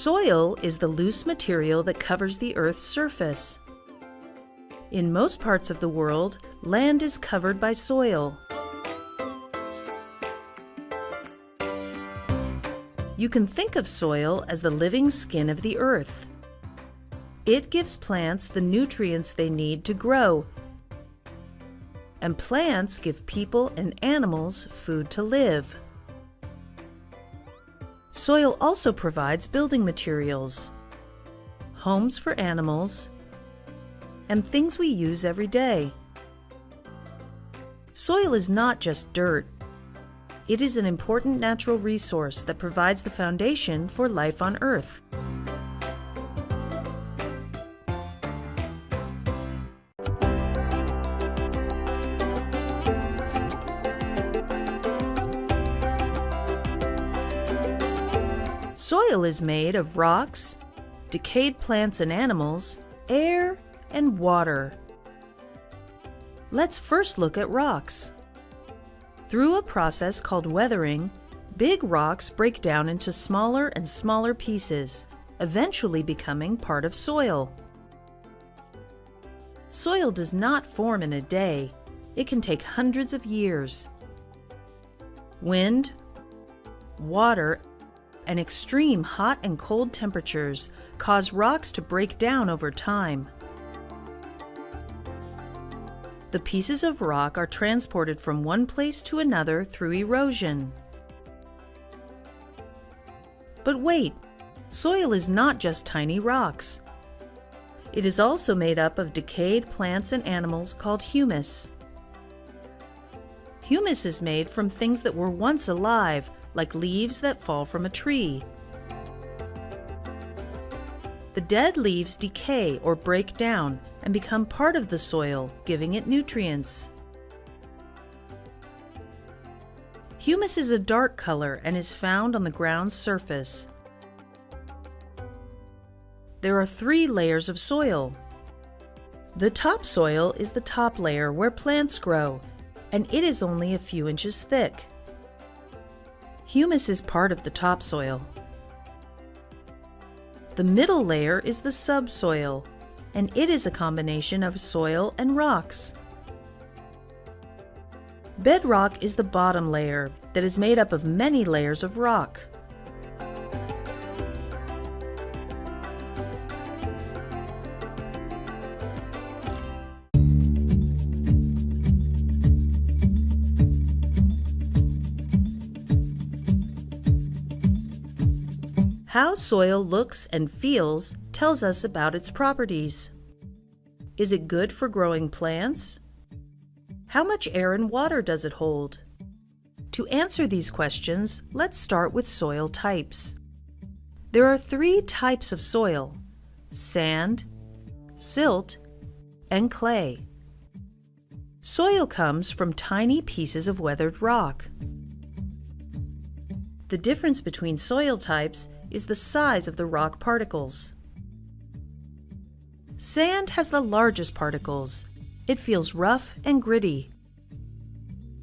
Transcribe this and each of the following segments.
Soil is the loose material that covers the Earth's surface. In most parts of the world, land is covered by soil. You can think of soil as the living skin of the earth. It gives plants the nutrients they need to grow, and plants give people and animals food to live. Soil also provides building materials, homes for animals, and things we use every day. Soil is not just dirt. It is an important natural resource that provides the foundation for life on Earth. Soil is made of rocks, decayed plants and animals, air, and water. Let's first look at rocks. Through a process called weathering, big rocks break down into smaller and smaller pieces, eventually becoming part of soil. Soil does not form in a day. It can take hundreds of years. Wind, water, and extreme hot and cold temperatures cause rocks to break down over time. The pieces of rock are transported from one place to another through erosion. But wait, soil is not just tiny rocks. It is also made up of decayed plants and animals called humus. Humus is made from things that were once alive, like leaves that fall from a tree. The dead leaves decay or break down and become part of the soil, giving it nutrients. Humus is a dark color and is found on the ground's surface. There are 3 layers of soil. The topsoil is the top layer where plants grow, and it is only a few inches thick. Humus is part of the topsoil. The middle layer is the subsoil, and it is a combination of soil and rocks. Bedrock is the bottom layer that is made up of many layers of rock. How soil looks and feels tells us about its properties. Is it good for growing plants? How much air and water does it hold? To answer these questions, let's start with soil types. There are 3 types of soil: sand, silt, and clay. Soil comes from tiny pieces of weathered rock. The difference between soil types is the size of the rock particles. Sand has the largest particles. It feels rough and gritty.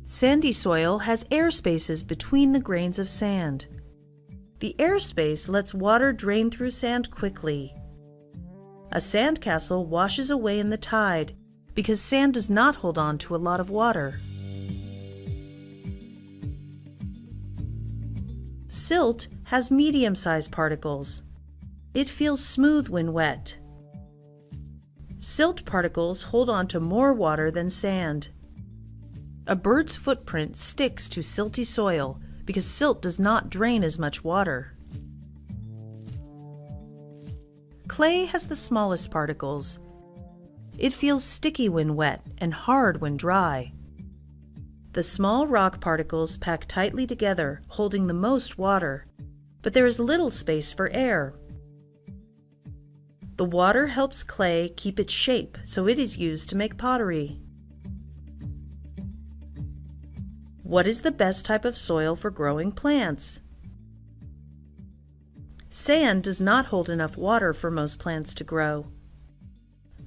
Sandy soil has air spaces between the grains of sand. The airspace lets water drain through sand quickly. A sandcastle washes away in the tide because sand does not hold on to a lot of water. Silt has medium-sized particles. It feels smooth when wet. Silt particles hold on to more water than sand. A bird's footprint sticks to silty soil because silt does not drain as much water. Clay has the smallest particles. It feels sticky when wet and hard when dry. The small rock particles pack tightly together, holding the most water, but there is little space for air. The water helps clay keep its shape, so it is used to make pottery. What is the best type of soil for growing plants? Sand does not hold enough water for most plants to grow.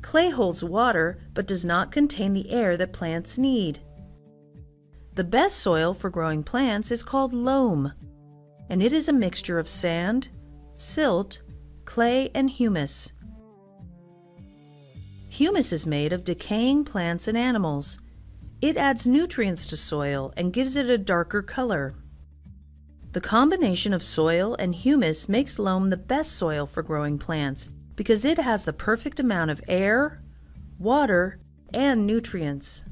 Clay holds water but does not contain the air that plants need. The best soil for growing plants is called loam, and it is a mixture of sand, silt, clay, and humus. Humus is made of decaying plants and animals. It adds nutrients to soil and gives it a darker color. The combination of soil and humus makes loam the best soil for growing plants because it has the perfect amount of air, water, and nutrients.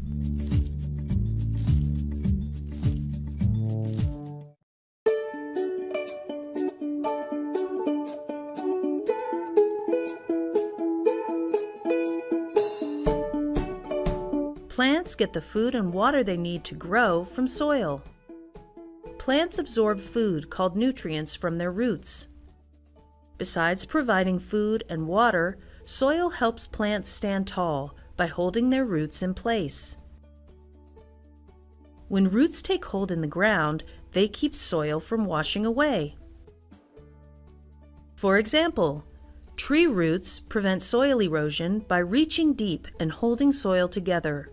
Plants get the food and water they need to grow from soil. Plants absorb food called nutrients from their roots. Besides providing food and water, soil helps plants stand tall by holding their roots in place. When roots take hold in the ground, they keep soil from washing away. For example, tree roots prevent soil erosion by reaching deep and holding soil together.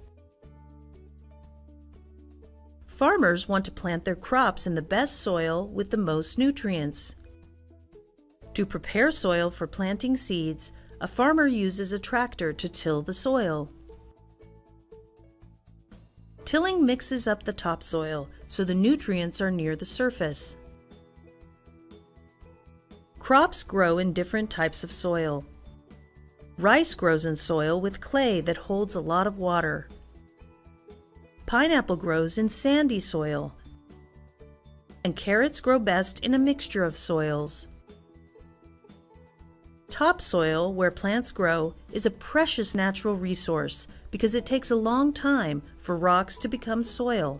Farmers want to plant their crops in the best soil with the most nutrients. To prepare soil for planting seeds, a farmer uses a tractor to till the soil. Tilling mixes up the topsoil so the nutrients are near the surface. Crops grow in different types of soil. Rice grows in soil with clay that holds a lot of water. Pineapple grows in sandy soil, and carrots grow best in a mixture of soils. Topsoil, where plants grow, is a precious natural resource because it takes a long time for rocks to become soil.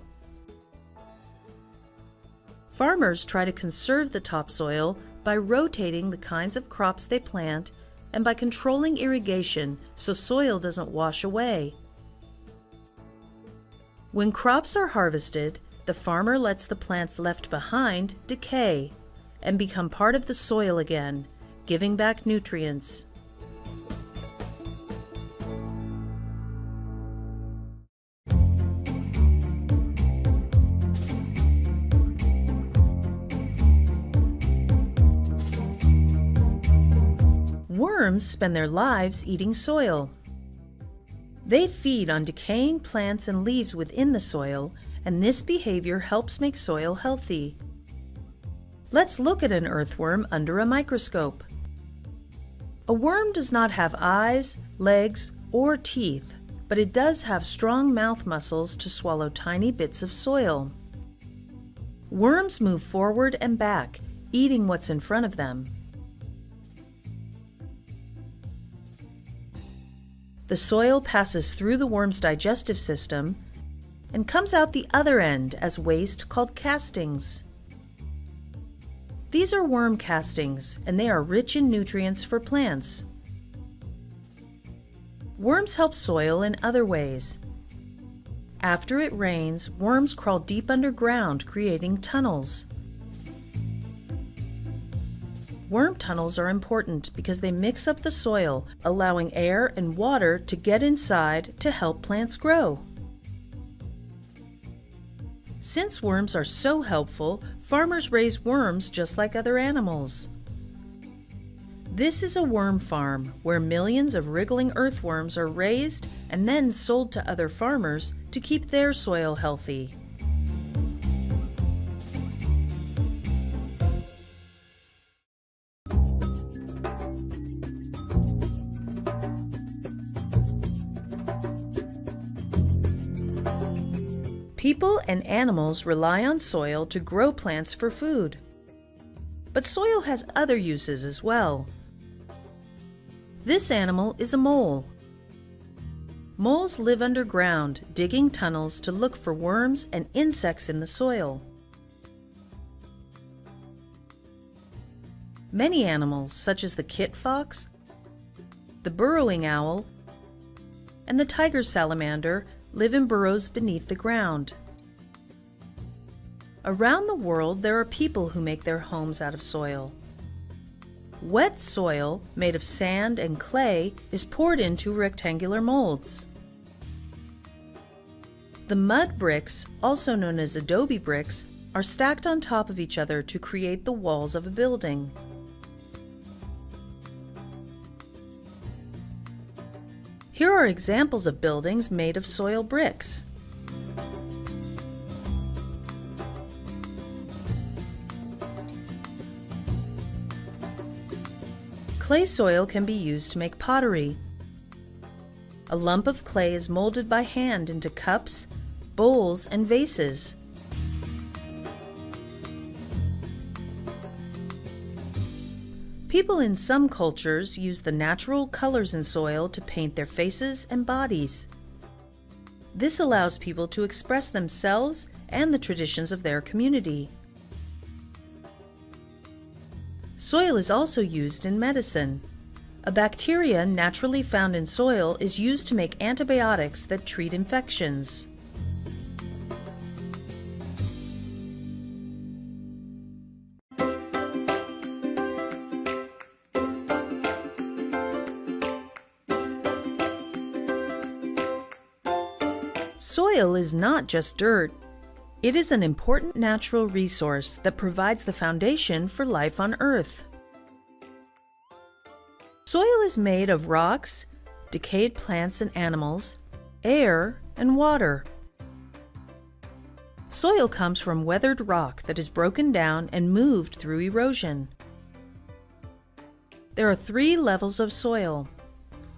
Farmers try to conserve the topsoil by rotating the kinds of crops they plant and by controlling irrigation so soil doesn't wash away. When crops are harvested, the farmer lets the plants left behind decay and become part of the soil again, giving back nutrients. Worms spend their lives eating soil. They feed on decaying plants and leaves within the soil, and this behavior helps make soil healthy. Let's look at an earthworm under a microscope. A worm does not have eyes, legs, or teeth, but it does have strong mouth muscles to swallow tiny bits of soil. Worms move forward and back, eating what's in front of them. The soil passes through the worm's digestive system and comes out the other end as waste called castings. These are worm castings, and they are rich in nutrients for plants. Worms help soil in other ways. After it rains, worms crawl deep underground, creating tunnels. Worm tunnels are important because they mix up the soil, allowing air and water to get inside to help plants grow. Since worms are so helpful, farmers raise worms just like other animals. This is a worm farm where millions of wriggling earthworms are raised and then sold to other farmers to keep their soil healthy. People and animals rely on soil to grow plants for food. But soil has other uses as well. This animal is a mole. Moles live underground, digging tunnels to look for worms and insects in the soil. Many animals, such as the kit fox, the burrowing owl, and the tiger salamander, live in burrows beneath the ground. Around the world, there are people who make their homes out of soil. Wet soil, made of sand and clay, is poured into rectangular molds. The mud bricks, also known as adobe bricks, are stacked on top of each other to create the walls of a building. Here are examples of buildings made of soil bricks. Clay soil can be used to make pottery. A lump of clay is molded by hand into cups, bowls, and vases. People in some cultures use the natural colors in soil to paint their faces and bodies. This allows people to express themselves and the traditions of their community. Soil is also used in medicine. A bacteria naturally found in soil is used to make antibiotics that treat infections. Soil is not just dirt. It is an important natural resource that provides the foundation for life on Earth. Soil is made of rocks, decayed plants and animals, air, and water. Soil comes from weathered rock that is broken down and moved through erosion. There are 3 levels of soil: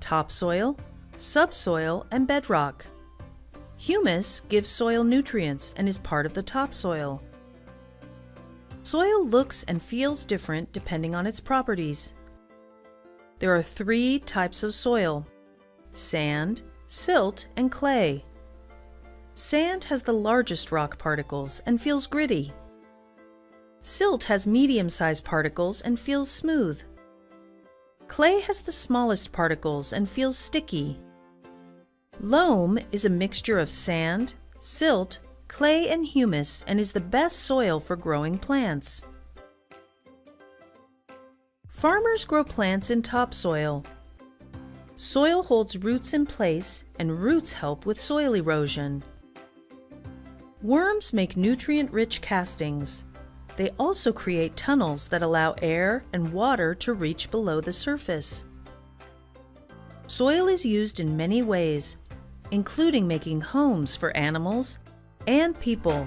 topsoil, subsoil, and bedrock. Humus gives soil nutrients and is part of the topsoil. Soil looks and feels different depending on its properties. There are 3 types of soil: sand, silt, and clay. Sand has the largest rock particles and feels gritty. Silt has medium-sized particles and feels smooth. Clay has the smallest particles and feels sticky. Loam is a mixture of sand, silt, clay, and humus and is the best soil for growing plants. Farmers grow plants in topsoil. Soil holds roots in place, and roots help with soil erosion. Worms make nutrient-rich castings. They also create tunnels that allow air and water to reach below the surface. Soil is used in many ways, including making homes for animals and people.